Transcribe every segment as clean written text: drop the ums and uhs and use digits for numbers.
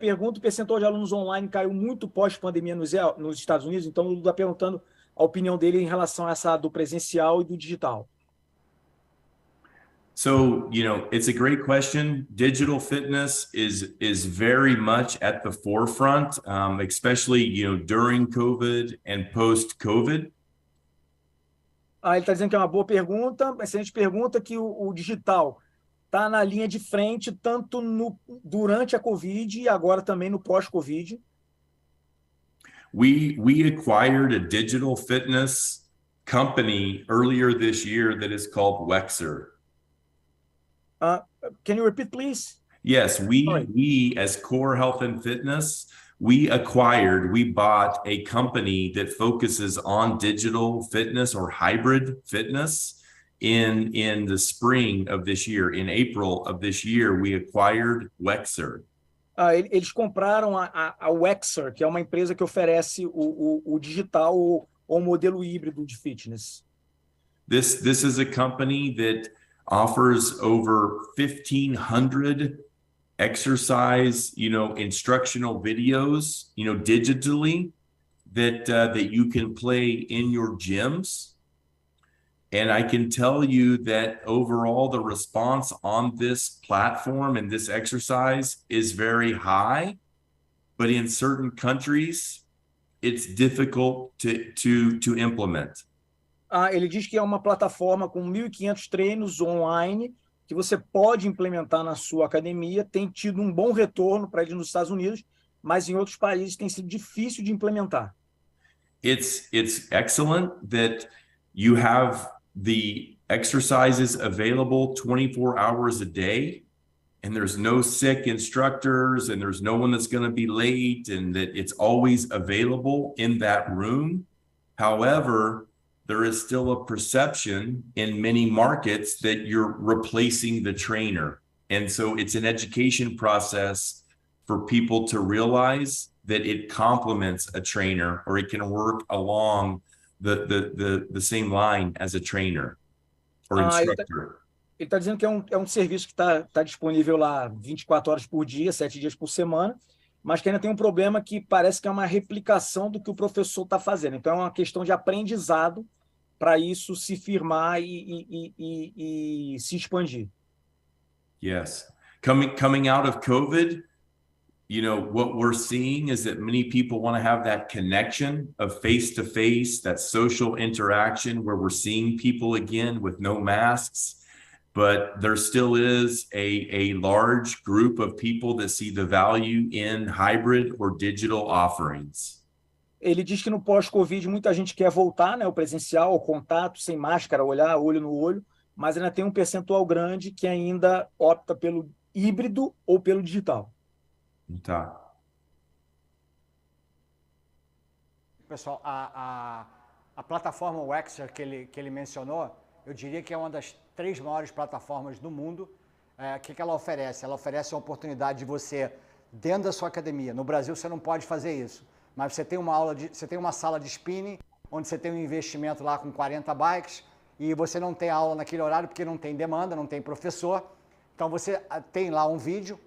pergunta, o percentual de alunos online caiu muito pós-pandemia nos Estados Unidos, então o Lula está perguntando a opinião dele em relação a essa do presencial e do digital. So, it's a great question. Digital fitness is very much at the forefront, especially, during COVID and post-COVID. Ele está dizendo que é uma boa pergunta, mas se a gente pergunta que o digital está na linha de frente, tanto durante a Covid e agora também no pós-Covid. We acquired a digital fitness company earlier this year that is called Wexer. Can you repeat, please? Yes, we as Core Health and Fitness, we bought a company that focuses on digital fitness or hybrid fitness in the spring of this year. In April of this year, we acquired Wexer. Eles compraram a Wexer, que é uma empresa que oferece o digital ou o modelo híbrido de fitness. This is a company that offers over 1,500 exercise, instructional videos, digitally that you can play in your gyms. And I can tell you that overall the response on this platform and this exercise is very high, but in certain countries, it's difficult to implement. Ele diz que é uma plataforma com 1.500 treinos online que você pode implementar na sua academia. Tem tido um bom retorno para ele nos Estados Unidos, mas em outros países tem sido difícil de implementar. It's excellent that you have the exercises available 24 hours a day, and there's no sick instructors, and there's no one that's going to be late, and that it's always available in that room. However, there is still a perception in many markets that you're replacing the trainer. And so it's an education process for people to realize that it complements a trainer, or it can work along the same line as a trainer or instructor. Ele está dizendo que é um serviço que está disponível lá 24 horas por dia, 7 dias por semana, mas que ainda tem um problema que parece que é uma replicação do que o professor está fazendo. Então, é uma questão de aprendizado para isso se firmar e se expandir. Yes. Coming out of COVID, what we're seeing is that many people want to have that connection of face-to-face, that social interaction where we're seeing people again with no masks, but there still is a large group of people that see the value in hybrid or digital offerings. Ele diz que no pós-Covid muita gente quer voltar, né, ao presencial, ao contato, sem máscara, olhar olho no olho, mas ainda tem um percentual grande que ainda opta pelo híbrido ou pelo digital. Tá. Pessoal, a plataforma Wexer que ele mencionou, eu diria que é uma das 3 maiores plataformas do mundo. O que ela oferece? Ela oferece a oportunidade de você, dentro da sua academia, no Brasil você não pode fazer isso, mas você tem uma sala de spinning, onde você tem um investimento lá com 40 bikes, e você não tem aula naquele horário porque não tem demanda, não tem professor. Então você tem lá um vídeo,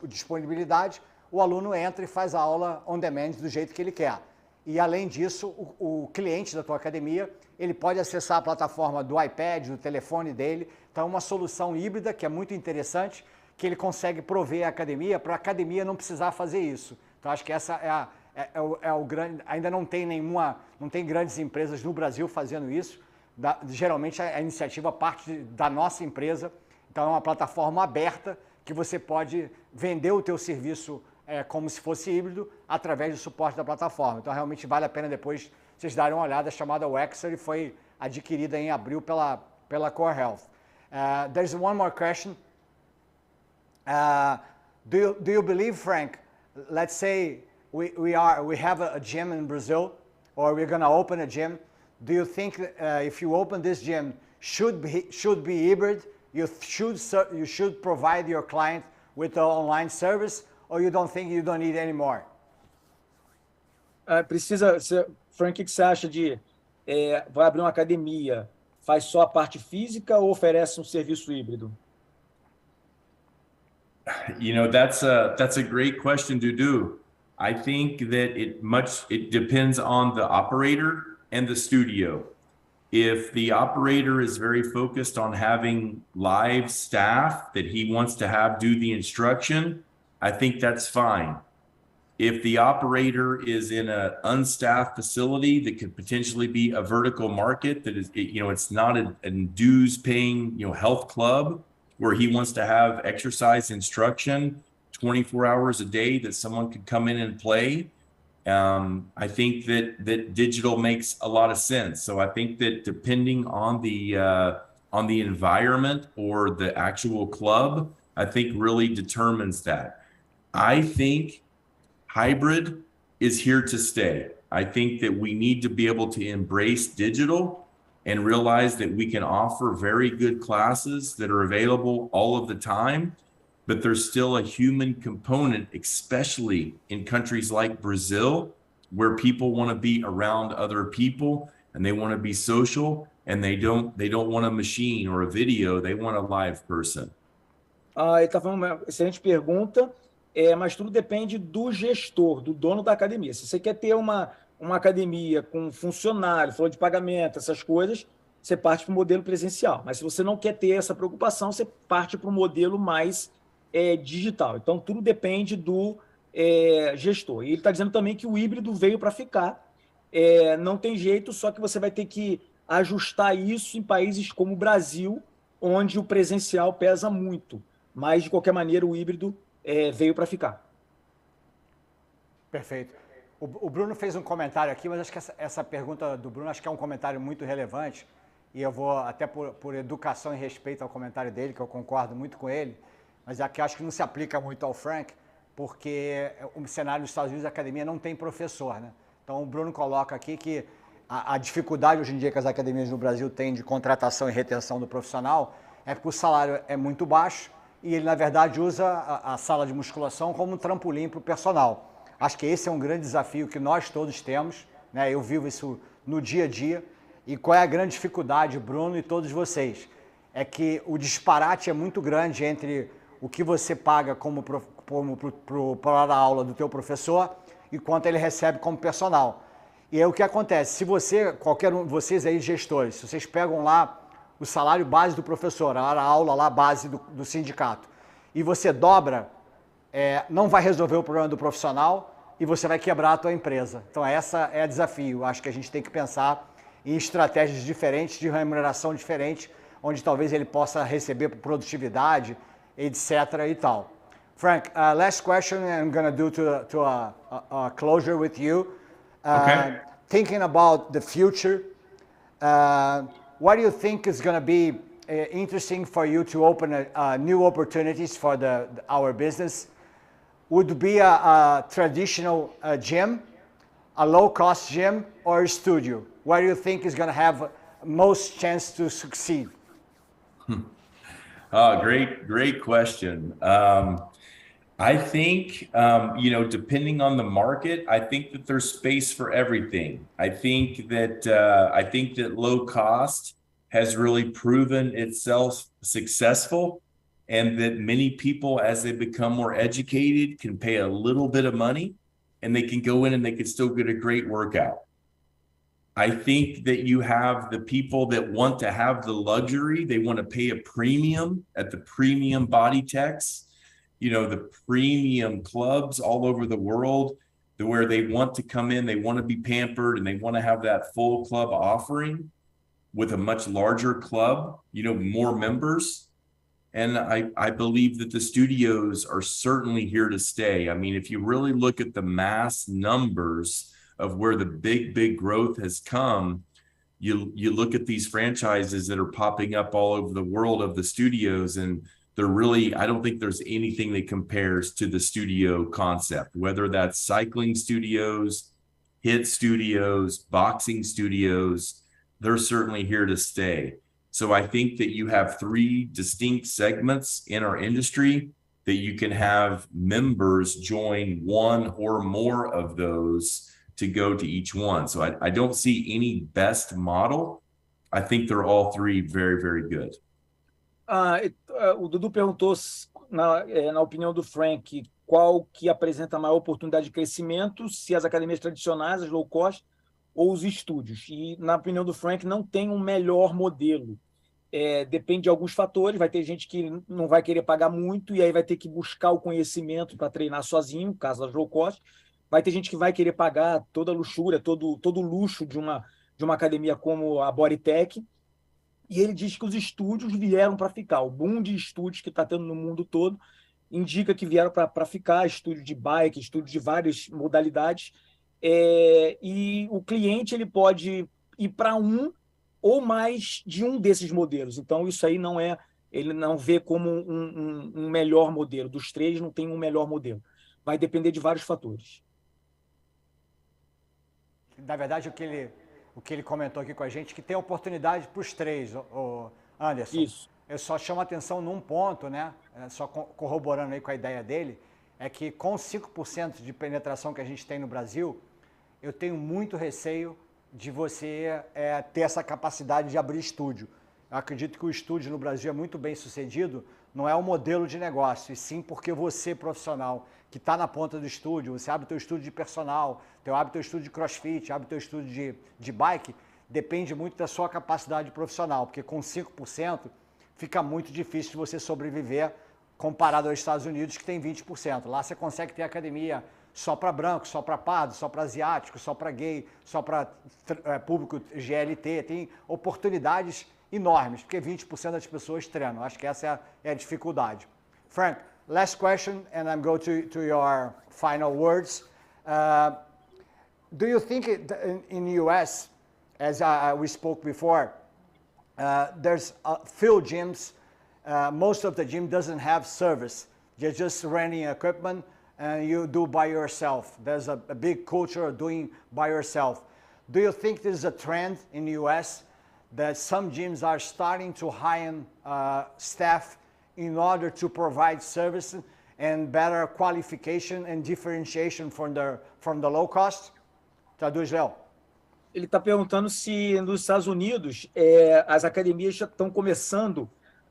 disponibilidade, o aluno entra e faz a aula on demand do jeito que ele quer. E além disso, o cliente da tua academia, ele pode acessar a plataforma do iPad, do telefone dele. Então é uma solução híbrida que é muito interessante, que ele consegue prover a academia para a academia não precisar fazer isso. Então acho que essa é o grande, ainda não tem grandes empresas no Brasil fazendo isso. Geralmente a iniciativa parte da nossa empresa. Então é uma plataforma aberta que você pode vender o teu serviço como se fosse híbrido através do suporte da plataforma. Então realmente vale a pena depois vocês darem uma olhada, chamada Wexer, e foi adquirida em abril pela Core Health. There's one more question. Do you believe, Frank, let's say we have a gym in Brazil, or we're going to open a gym. Do you think if you open this gym should be hybrid? You should provide your client with an online service, or you don't think you don't need any more? Frank, o que você acha de vai abrir uma academia, faz só a parte física ou oferece um serviço híbrido? You know, that's a great question to do. I think that it depends on the operator and the studio. If the operator is very focused on having live staff that he wants to have do the instruction, I think that's fine. If the operator is in an unstaffed facility that could potentially be a vertical market that is, you know, it's not a dues paying, you know, health club where he wants to have exercise instruction 24 hours a day that someone could come in and play. I think that digital makes a lot of sense. So I think that depending on the environment or the actual club, I think really determines that. I think hybrid is here to stay. I think that we need to be able to embrace digital and realize that we can offer very good classes that are available all of the time, but there's still a human component, especially in countries like Brazil, where people want to be around other people and they want to be social, and they don't want a machine or a video, they want a live person. Ele está falando uma excelente pergunta, mas tudo depende do gestor, do dono da academia. Se você quer ter uma academia com funcionário, folha de pagamento, essas coisas, você parte para o modelo presencial. Mas se você não quer ter essa preocupação, você parte para o modelo mais digital. Então, tudo depende do gestor. E ele está dizendo também que o híbrido veio para ficar. Não tem jeito, só que você vai ter que ajustar isso em países como o Brasil, onde o presencial pesa muito. Mas, de qualquer maneira, o híbrido veio para ficar. Perfeito. O Bruno fez um comentário aqui, mas acho que essa pergunta do Bruno acho que é um comentário muito relevante, e eu vou, até por educação e respeito ao comentário dele, que eu concordo muito com ele, mas aqui acho que não se aplica muito ao Frank, porque o cenário dos Estados Unidos, a academia não tem professor, né? Então o Bruno coloca aqui que a dificuldade hoje em dia que as academias no Brasil têm de contratação e retenção do profissional é porque o salário é muito baixo e ele, na verdade, usa a sala de musculação como um trampolim para o personal. Acho que esse é um grande desafio que nós todos temos, né? Eu vivo isso no dia a dia. E qual é a grande dificuldade, Bruno e todos vocês? É que o disparate é muito grande entre o que você paga para a aula do teu professor e quanto ele recebe como personal. E aí o que acontece? Se você, qualquer um de vocês aí, gestores, se vocês pegam lá o salário base do professor, a aula lá base do sindicato, e você dobra, não vai resolver o problema do profissional e você vai quebrar a tua empresa. Então essa é o desafio. Acho que a gente tem que pensar em estratégias diferentes, de remuneração diferente, onde talvez ele possa receber por produtividade, etc. e tal. Frank, last question I'm going to do to a closure with you. Okay. Thinking about the future, what do you think is going to be interesting for you to open new opportunities for our business? Would be a traditional gym, a low-cost gym, or a studio? Where do you think is going to have most chance to succeed? Great question. I think, depending on the market, I think that there's space for everything. I think that low cost has really proven itself successful, and that many people, as they become more educated, can pay a little bit of money and they can go in and they can still get a great workout. I think that you have the people that want to have the luxury, they want to pay a premium at the premium body techs, the premium clubs all over the world, where they want to come in, they want to be pampered, and they want to have that full club offering with a much larger club, more members. And I believe that the studios are certainly here to stay. I mean, if you really look at the mass numbers of where the big growth has come, you look at these franchises that are popping up all over the world of the studios, and they're really, I don't think there's anything that compares to the studio concept, whether that's cycling studios, HIIT studios, boxing studios, they're certainly here to stay. So I think that you have three distinct segments in our industry that you can have members join one or more of those to go to each one. So I don't see any best model. I think they're all three very, very good. O Dudu perguntou na opinião do Frank, qual que apresenta a maior oportunidade de crescimento, se as academias tradicionais, as low cost, ou os estúdios. E, na opinião do Frank, não tem um melhor modelo. Depende de alguns fatores, vai ter gente que não vai querer pagar muito e aí vai ter que buscar o conhecimento para treinar sozinho, no caso das low cost. Vai ter gente que vai querer pagar toda a luxúria, todo o luxo de uma academia como a Bodytech. E ele diz que os estúdios vieram para ficar. O boom de estúdios que está tendo no mundo todo indica que vieram para ficar, estúdio de bike, estúdio de várias modalidades. E o cliente ele pode ir para um ou mais de um desses modelos. Então, isso aí ele não vê como um melhor modelo. Dos três, não tem um melhor modelo. Vai depender de vários fatores. Na verdade, o que ele comentou aqui com a gente, que tem oportunidade para os três, o Anderson. Isso. Eu só chamo a atenção num ponto, né? Só corroborando aí com a ideia dele, é que com 5% de penetração que a gente tem no Brasil, eu tenho muito receio de você ter essa capacidade de abrir estúdio. Eu acredito que o estúdio no Brasil é muito bem sucedido, não é um modelo de negócio, e sim porque você, profissional, que está na ponta do estúdio, você abre o teu estúdio de personal, abre o teu estúdio de crossfit, abre o teu estúdio de bike, depende muito da sua capacidade profissional, porque com 5% fica muito difícil de você sobreviver comparado aos Estados Unidos, que tem 20%. Lá você consegue ter academia só para branco, só para pardo, só para asiático, só para gay, só para público GLT, tem oportunidades enormes, porque 20% das pessoas treinam. Acho que essa é a dificuldade. Frank, last question, and I'm going to your final words. Do you think in US, as we spoke before, there's a few gyms, most of the gym doesn't have service. You're just renting equipment and you do by yourself. There's a big culture of doing by yourself. Do you think there's a trend in the US that some gyms are starting to hire staff in order to provide service and better qualification and differentiation from the low cost? Traduz, Léo. Ele está perguntando se nos Estados Unidos as academias já estão começando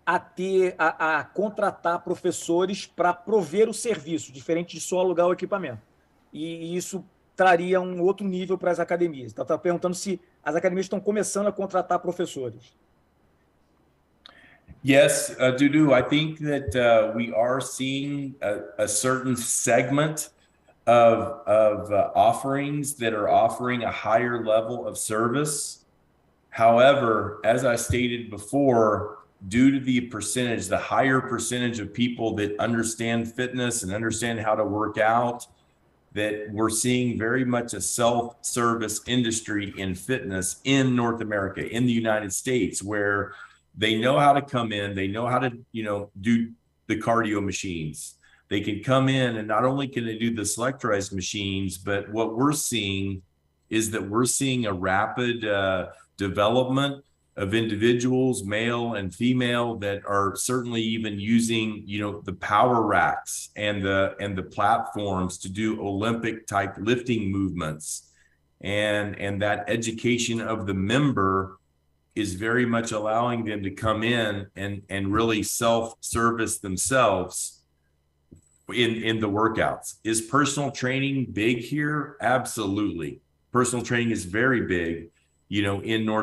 a contratar professores para prover o serviço, diferente de só alugar o equipamento. E isso traria um outro nível para as academias. Então, está perguntando se as academias estão começando a contratar professores. Yes, Dudu, I think that we are seeing a certain segment of offerings that are offering a higher level of service. However, as I stated before, due to the higher percentage of people that understand fitness and understand how to work out, that we're seeing very much a self-service industry in fitness in North America, in the United States, where they know how to come in, they know how to, do the cardio machines. They can come in and not only can they do the selectorized machines, but what we're seeing is that we're seeing a rapid development of individuals, male and female, that are certainly even using, the power racks and the platforms to do Olympic type lifting movements. And that education of the member is very much allowing them to come in and really self-service themselves in the workouts. Is personal training big here? Absolutely. Personal training is very big, in North